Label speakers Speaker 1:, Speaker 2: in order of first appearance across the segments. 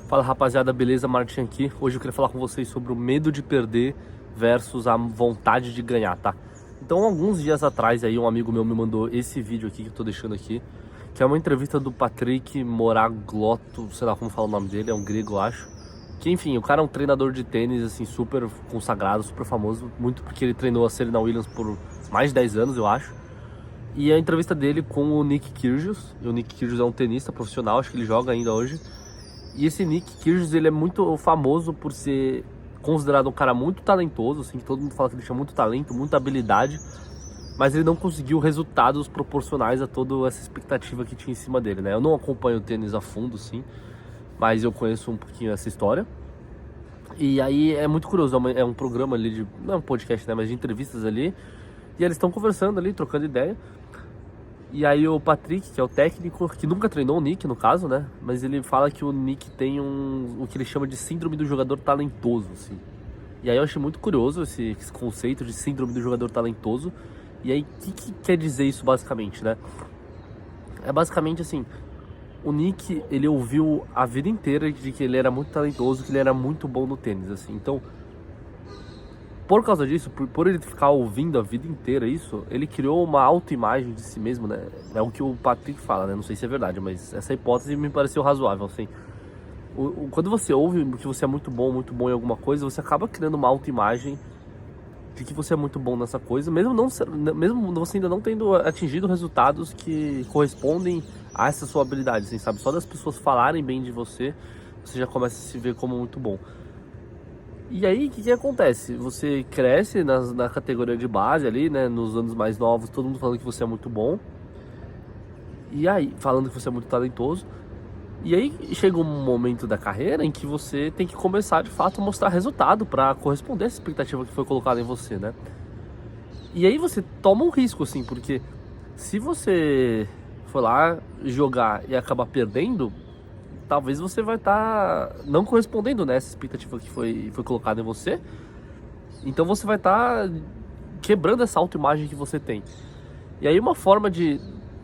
Speaker 1: Fala rapaziada, beleza? Martin aqui. Hoje eu queria falar com vocês sobre o medo de perder versus a vontade de ganhar, tá? Então, alguns dias atrás aí um amigo meu me mandou esse vídeo aqui que eu tô deixando aqui, que é uma entrevista do Patrick Moraglotto, sei lá como fala o nome dele, é um grego, eu acho. Que enfim, o cara é um treinador de tênis assim super consagrado, super famoso, muito porque ele treinou a Serena Williams por mais de 10 anos, eu acho. E a entrevista dele com o Nick Kyrgios. E o Nick Kyrgios é um tenista profissional, acho que ele joga ainda hoje. E esse Nick Kyrgios, ele é muito famoso por ser considerado um cara muito talentoso, assim, que todo mundo fala que ele tinha muito talento, muita habilidade, mas ele não conseguiu resultados proporcionais a toda essa expectativa que tinha em cima dele, né? Eu não acompanho o tênis a fundo, sim, mas eu conheço um pouquinho essa história. E aí é muito curioso, é um programa ali de, não é um podcast, né, mas de entrevistas ali, e eles estão conversando ali, trocando ideia. E aí o Patrick, que é o técnico, que nunca treinou o Nick, no caso, né? Mas ele fala que o Nick tem o que ele chama de síndrome do jogador talentoso, assim. E aí eu achei muito curioso esse conceito de síndrome do jogador talentoso. E aí, o que quer dizer isso basicamente, né? É basicamente assim, o Nick, ele ouviu a vida inteira de que ele era muito talentoso, que ele era muito bom no tênis, assim. Então, por causa disso, por ele ficar ouvindo a vida inteira isso, ele criou uma autoimagem de si mesmo, né? É o que o Patrick fala, né? Não sei se é verdade, mas essa hipótese me pareceu razoável, assim. Quando você ouve que você é muito bom em alguma coisa, você acaba criando uma autoimagem de que você é muito bom nessa coisa, mesmo você ainda não tendo atingido resultados que correspondem a essa sua habilidade, assim, sabe? Só das pessoas falarem bem de você, você já começa a se ver como muito bom. E aí, o que acontece? Você cresce na categoria de base ali, né? Nos anos mais novos, todo mundo falando que você é muito bom. E aí, falando que você é muito talentoso. E aí, chega um momento da carreira em que você tem que começar, de fato, a mostrar resultado para corresponder a essa expectativa que foi colocada em você, né? E aí você toma um risco, assim, porque se você for lá jogar e acabar perdendo, talvez você vai estar não correspondendo nessa expectativa que foi colocada em você. Então você vai estar quebrando essa autoimagem que você tem. E aí uma forma que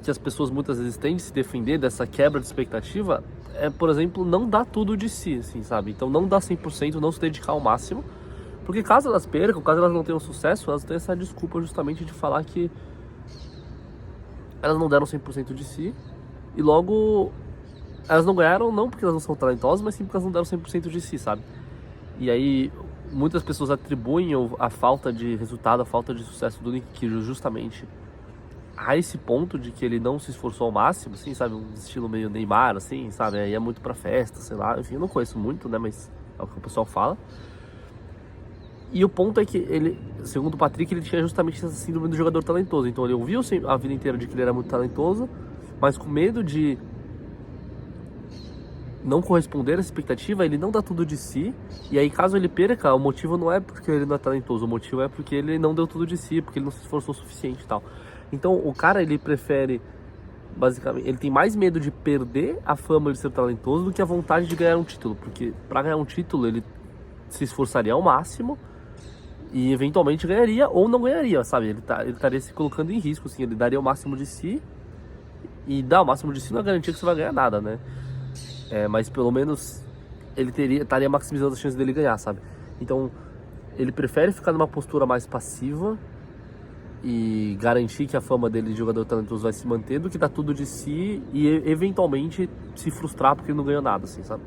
Speaker 1: as pessoas muitas vezes têm de se defender dessa quebra de expectativa é, por exemplo, não dar tudo de si, assim, sabe? Então não dar 100%, não se dedicar ao máximo. Porque caso elas percam, caso elas não tenham sucesso, elas têm essa desculpa justamente de falar que elas não deram 100% de si. E logo elas não ganharam não porque elas não são talentosas, mas sim porque elas não deram 100% de si, sabe? E aí muitas pessoas atribuem a falta de resultado, a falta de sucesso do Nick Kyrgios justamente a esse ponto de que ele não se esforçou ao máximo, assim, sabe? Um estilo meio Neymar, assim, sabe? Aí é muito pra festa, sei lá. Enfim, eu não conheço muito, né? Mas é o que o pessoal fala. E o ponto é que ele, segundo o Patrick, ele tinha justamente essa síndrome do jogador talentoso. Então ele ouviu a vida inteira de que ele era muito talentoso, mas com medo de não corresponder à expectativa, ele não dá tudo de si. E aí, caso ele perca, o motivo não é porque ele não é talentoso, o motivo é porque ele não deu tudo de si, porque ele não se esforçou o suficiente e tal. Então, o cara, ele prefere, basicamente, ele tem mais medo de perder a fama de ser talentoso do que a vontade de ganhar um título. Porque para ganhar um título, ele se esforçaria ao máximo e eventualmente ganharia ou não ganharia, sabe? Ele estaria se colocando em risco, assim, ele daria o máximo de si. E dar o máximo de si não é garantia que você vai ganhar nada, né? Mas pelo menos ele estaria maximizando as chances dele ganhar, sabe? Então ele prefere ficar numa postura mais passiva e garantir que a fama dele de jogador talentoso vai se manter do que dar tudo de si e eventualmente se frustrar porque ele não ganhou nada, assim, sabe?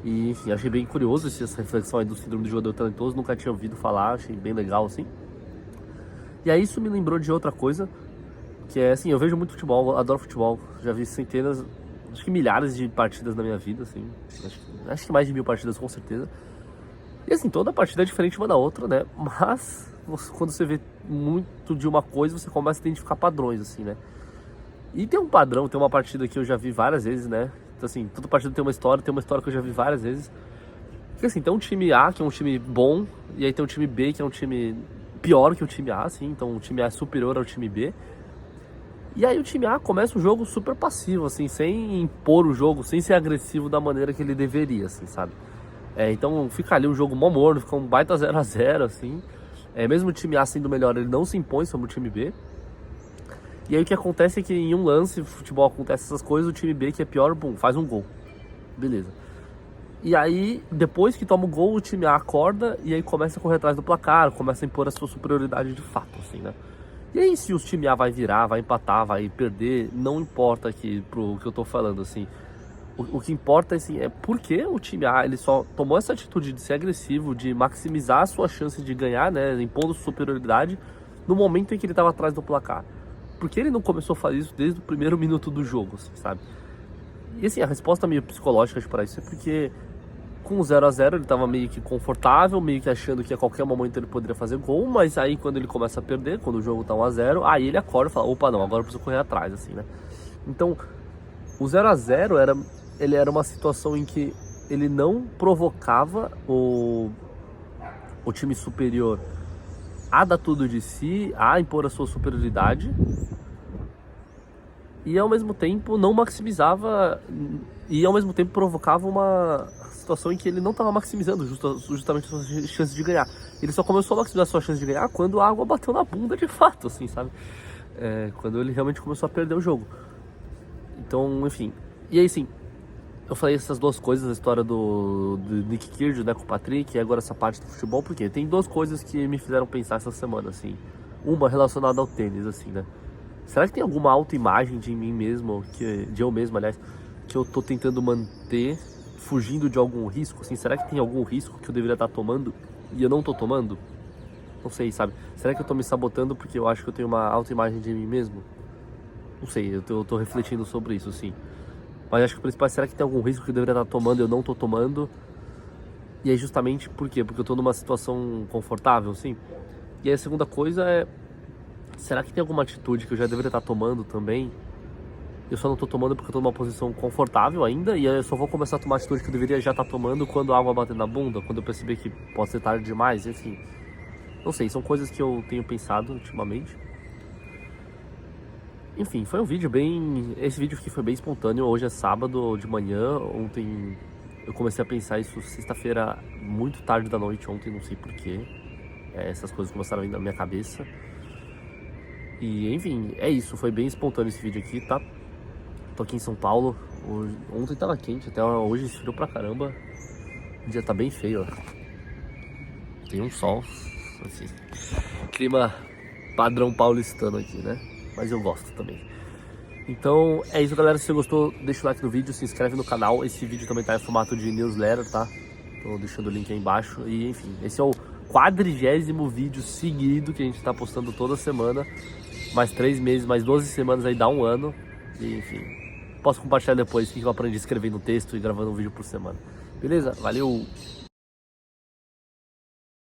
Speaker 1: E enfim, achei bem curioso essa reflexão aí do síndrome do jogador talentoso, nunca tinha ouvido falar, achei bem legal, assim. E aí isso me lembrou de outra coisa, que é assim, eu vejo muito futebol, adoro futebol, já vi centenas, acho que milhares de partidas na minha vida, assim, acho que mais de 1000 partidas com certeza. E assim, toda partida é diferente uma da outra, né? Mas quando você vê muito de uma coisa, você começa a identificar padrões, assim, né? E tem um padrão, tem uma partida que eu já vi várias vezes, né? Então assim, toda partida tem uma história que eu já vi várias vezes. Porque assim, tem um time A, que é um time bom, e aí tem um time B, que é um time pior que o time A, assim, então o time A é superior ao time B. E aí o time A começa o jogo super passivo, assim, sem impor o jogo, sem ser agressivo da maneira que ele deveria, assim, sabe? Então fica ali um jogo mó morno, fica um baita 0-0, assim. Mesmo o time A sendo melhor, ele não se impõe sobre o time B. E aí o que acontece é que em um lance, futebol acontece essas coisas, o time B, que é pior, bum, faz um gol. Beleza. E aí, depois que toma o gol, o time A acorda e aí começa a correr atrás do placar, começa a impor a sua superioridade de fato, assim, né? E aí, se o time A vai virar, vai empatar, vai perder, não importa aqui pro que eu tô falando, assim. O que importa, assim, é porque o time A, ele só tomou essa atitude de ser agressivo, de maximizar a sua chance de ganhar, né, impondo superioridade, no momento em que ele tava atrás do placar. Porque ele não começou a fazer isso desde o primeiro minuto do jogo, assim, sabe? E assim, a resposta meio psicológica para isso é porque com o 0 a 0 ele tava meio que confortável, meio que achando que a qualquer momento ele poderia fazer gol, mas aí quando ele começa a perder, quando o jogo tá 1 a 0, aí ele acorda e fala, opa, não, agora eu preciso correr atrás, assim, né? Então, o 0 a 0 ele era uma situação em que ele não provocava o time superior a dar tudo de si, a impor a sua superioridade, e ao mesmo tempo não maximizava, e ao mesmo tempo provocava uma situação em que ele não estava maximizando justamente suas chances de ganhar. Ele só começou a maximizar suas chances de ganhar quando a água bateu na bunda de fato, assim, sabe? Quando ele realmente começou a perder o jogo. Então, enfim. E aí, sim, eu falei essas duas coisas, a história do Nick Kyrgios, né, com o Patrick, e agora essa parte do futebol, porque tem duas coisas que me fizeram pensar essa semana, assim. Uma relacionada ao tênis, assim, né? Será que tem alguma autoimagem de mim mesmo, de eu mesmo, aliás, que eu tô tentando manter, fugindo de algum risco, assim? Será que tem algum risco que eu deveria estar tomando e eu não tô tomando? Não sei, sabe? Será que eu tô me sabotando porque eu acho que eu tenho uma autoimagem de mim mesmo? Não sei, eu tô refletindo sobre isso, sim. Mas acho que o principal é, será que tem algum risco que eu deveria estar tomando e eu não tô tomando? E aí justamente por quê? Porque eu tô numa situação confortável, sim. E aí a segunda coisa é, será que tem alguma atitude que eu já deveria estar tomando também? Eu só não tô tomando porque eu tô numa posição confortável ainda, e aí eu só vou começar a tomar a atitude que eu deveria já estar tomando quando a água bater na bunda, quando eu perceber que pode ser tarde demais, enfim. Não sei, são coisas que eu tenho pensado ultimamente. Enfim, foi um vídeo bem... Esse vídeo aqui foi bem espontâneo, hoje é sábado de manhã, ontem eu comecei a pensar isso sexta-feira muito tarde da noite, ontem não sei porquê. Essas coisas começaram a vir na minha cabeça. E enfim, é isso, foi bem espontâneo esse vídeo aqui, tá? Tô aqui em São Paulo, ontem tava quente, até hoje esfriou pra caramba. O dia tá bem feio, ó. Tem um sol, assim, clima padrão paulistano aqui, né? Mas eu gosto também. Então é isso, galera, se você gostou, deixa o like no vídeo, se inscreve no canal. Esse vídeo também tá em formato de newsletter, tá? Tô deixando o link aí embaixo. E enfim, esse é o 40º vídeo seguido que a gente tá postando toda semana. Mais 3 meses, mais 12 semanas aí dá um ano. E enfim, posso compartilhar depois o que eu aprendi escrevendo texto e gravando um vídeo por semana. Beleza? Valeu!